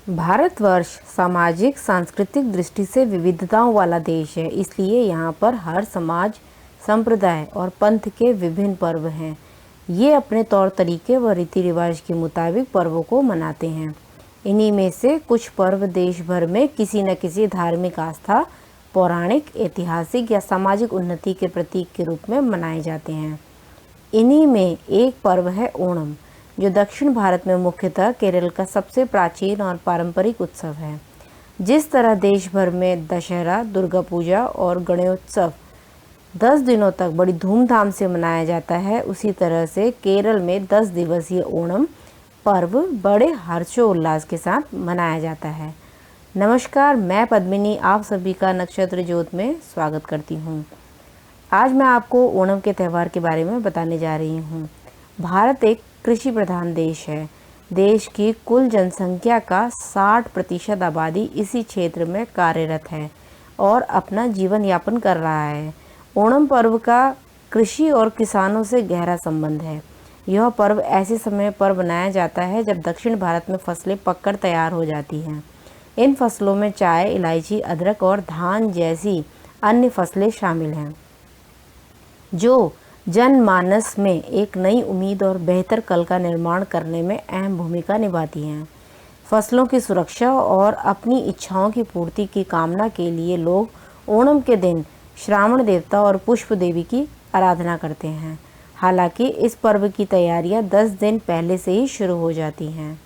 भारतवर्ष सामाजिक सांस्कृतिक दृष्टि से विविधताओं वाला देश है, इसलिए यहाँ पर हर समाज, संप्रदाय और पंथ के विभिन्न पर्व हैं। ये अपने तौर तरीके व रीति रिवाज के मुताबिक पर्वों को मनाते हैं। इन्हीं में से कुछ पर्व देश भर में किसी न किसी धार्मिक आस्था, पौराणिक, ऐतिहासिक या सामाजिक उन्नति के प्रतीक के रूप में मनाए जाते हैं। इन्हीं में एक पर्व है ओणम, जो दक्षिण भारत में मुख्यतः केरल का सबसे प्राचीन और पारंपरिक उत्सव है। जिस तरह देश भर में दशहरा, दुर्गा पूजा और गणेशोत्सव 10 दिनों तक बड़ी धूमधाम से मनाया जाता है, उसी तरह से केरल में 10 दिवसीय ओणम पर्व बड़े हर्षोल्लास के साथ मनाया जाता है। नमस्कार, मैं पद्मिनी आप सभी का नक्षत्र ज्योत में स्वागत करती हूँ। आज मैं आपको ओणम के त्यौहार के बारे में बताने जा रही हूँ। भारत एक कृषि प्रधान देश है। देश की कुल जनसंख्या का 60% आबादी इसी क्षेत्र में कार्यरत है और अपना जीवन यापन कर रहा है। ओणम पर्व का कृषि और किसानों से गहरा संबंध है। यह पर्व ऐसे समय पर मनाया जाता है जब दक्षिण भारत में फसलें पककर तैयार हो जाती हैं। इन फसलों में चाय, इलायची, अदरक और धान जैसी अन्य फसलें शामिल हैं, जो जनमानस में एक नई उम्मीद और बेहतर कल का निर्माण करने में अहम भूमिका निभाती हैं। फसलों की सुरक्षा और अपनी इच्छाओं की पूर्ति की कामना के लिए लोग ओणम के दिन श्रावण देवता और पुष्प देवी की आराधना करते हैं। हालांकि इस पर्व की तैयारियां 10 दिन पहले से ही शुरू हो जाती हैं।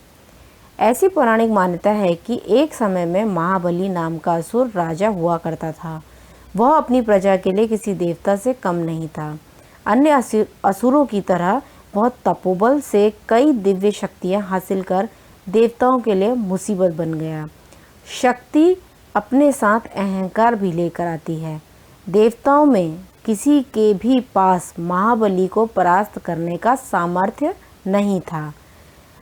ऐसी पौराणिक मान्यता है कि एक समय में महाबली नाम का असुर राजा हुआ करता था। वह अपनी प्रजा के लिए किसी देवता से कम नहीं था। अन्य असुरों की तरह वह तपोबल से कई दिव्य शक्तियां हासिल कर देवताओं के लिए मुसीबत बन गया। शक्ति अपने साथ अहंकार भी लेकर आती है। देवताओं में किसी के भी पास महाबली को परास्त करने का सामर्थ्य नहीं था।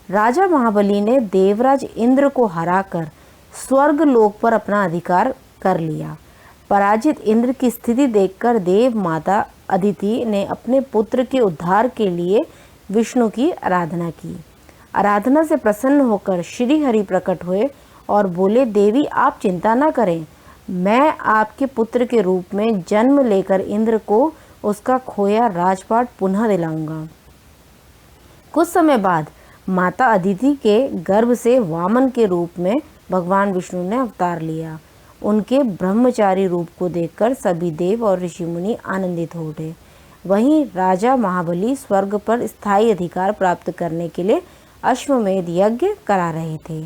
राजा महाबली ने देवराज इंद्र को हराकर स्वर्ग लोक पर अपना अधिकार कर लिया। पराजित इंद्र की स्थिति देखकर देव माता अदिति ने अपने पुत्र के उद्धार के लिए विष्णु की आराधना की। आराधना से प्रसन्न होकर श्री हरि प्रकट हुए और बोले, देवी आप चिंता न करें, मैं आपके पुत्र के रूप में जन्म लेकर इंद्र को उसका खोया राजपाट पुनः दिलाऊंगा। कुछ समय बाद माता अदिति के गर्भ से वामन के रूप में भगवान विष्णु ने अवतार लिया। उनके ब्रह्मचारी रूप को देखकर सभी देव और ऋषि मुनि आनंदित हो उठे। वहीं राजा महाबली स्वर्ग पर स्थायी अधिकार प्राप्त करने के लिए अश्वमेध यज्ञ करा रहे थे।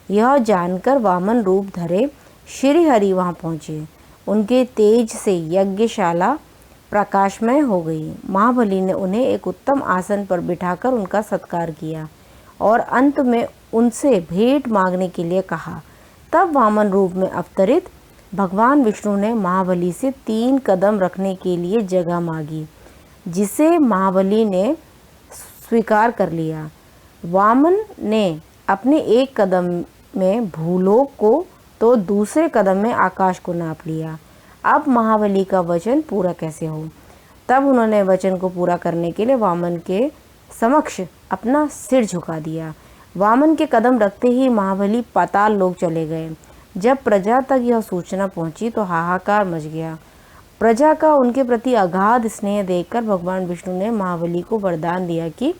यह जानकर वामन रूप धरे श्री हरि वहां पहुंचे। उनके तेज से यज्ञशाला प्रकाशमय हो गई। महाबली ने उन्हें एक उत्तम आसन पर बिठाकर उनका सत्कार किया और अंत में उनसे भेंट मांगने के लिए कहा। तब वामन रूप में अवतरित भगवान विष्णु ने महाबली से 3 कदम रखने के लिए जगह मांगी, जिसे महाबली ने स्वीकार कर लिया। वामन ने अपने एक कदम में भूलोक को तो दूसरे कदम में आकाश को नाप लिया। अब महाबली का वचन पूरा कैसे हो? तब उन्होंने वचन को पूरा करने के लिए वामन के समक्ष अपना सिर झुका दिया। वामन के कदम रखते ही महाबली पाताल लोक चले गए। जब प्रजा तक यह सूचना पहुंची तो हाहाकार मच गया। प्रजा का उनके प्रति अगाध स्नेह देखकर भगवान विष्णु ने महाबली को वरदान दिया कि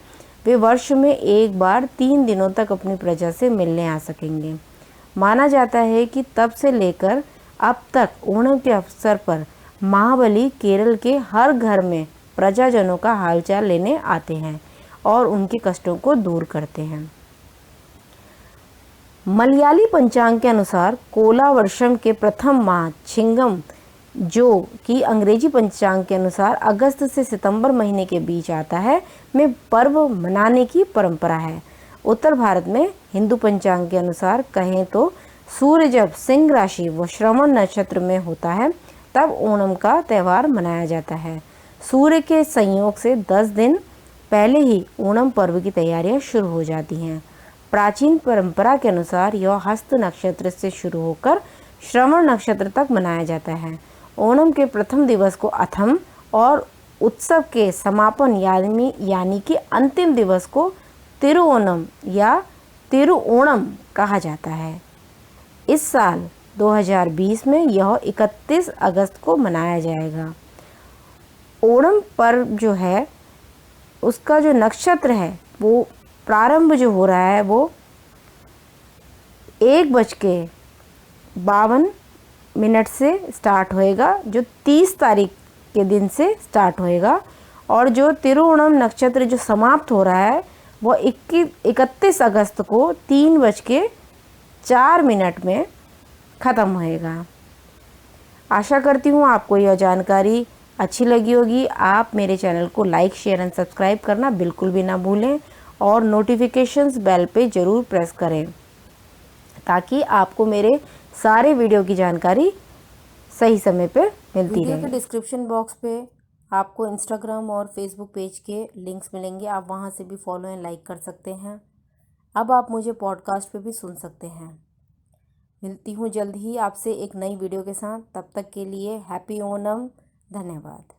वे वर्ष में एक बार 3 दिनों तक अपनी प्रजा से मिलने आ सकेंगे। माना जाता है कि तब से लेकर अब तक ओणम के अवसर पर महाबली केरल के हर घर में प्रजाजनों का हालचाल लेने आते हैं और उनके कष्टों को दूर करते हैं। मलयाली पंचांग के अनुसार कोला वर्षम के प्रथम माह छिंगम, जो कि अंग्रेजी पंचांग के अनुसार अगस्त से सितंबर महीने के बीच आता है, में पर्व मनाने की परंपरा है। उत्तर भारत में हिंदू पंचांग के अनुसार कहें तो सूर्य जब सिंह राशि व श्रवण नक्षत्र में होता है तब ओणम का त्यौहार मनाया जाता है। सूर्य के संयोग से 10 दिन पहले ही ओणम पर्व की तैयारियां शुरू हो जाती हैं। प्राचीन परंपरा के अनुसार यह हस्त नक्षत्र से शुरू होकर श्रवण नक्षत्र तक मनाया जाता है। ओणम के प्रथम दिवस को अथम और उत्सव के समापन यानी कि अंतिम दिवस को तिरुओणम या तिरुओणम कहा जाता है। इस साल 2020 में यह 31 अगस्त को मनाया जाएगा। ओणम पर्व जो है उसका जो नक्षत्र है वो प्रारंभ जो हो रहा है वो 1:52 से स्टार्ट होएगा, जो 30 तारीख के दिन से स्टार्ट होएगा। और जो तिरुओणम नक्षत्र जो समाप्त हो रहा है वो 31 अगस्त को 3:04 में ख़त्म होएगा। आशा करती हूँ आपको यह जानकारी अच्छी लगी होगी। आप मेरे चैनल को लाइक, शेयर एंड सब्सक्राइब करना बिल्कुल भी ना भूलें और नोटिफिकेशंस बेल पे ज़रूर प्रेस करें ताकि आपको मेरे सारे वीडियो की जानकारी सही समय पे मिलती रहे। वीडियो के डिस्क्रिप्शन बॉक्स पे आपको इंस्टाग्राम और फेसबुक पेज के लिंक्स मिलेंगे, आप वहाँ से भी फॉलो एंड लाइक कर सकते हैं। अब आप मुझे पॉडकास्ट पे भी सुन सकते हैं। मिलती हूँ जल्द ही आपसे एक नई वीडियो के साथ, तब तक के लिए हैप्पी ओणम। धन्यवाद।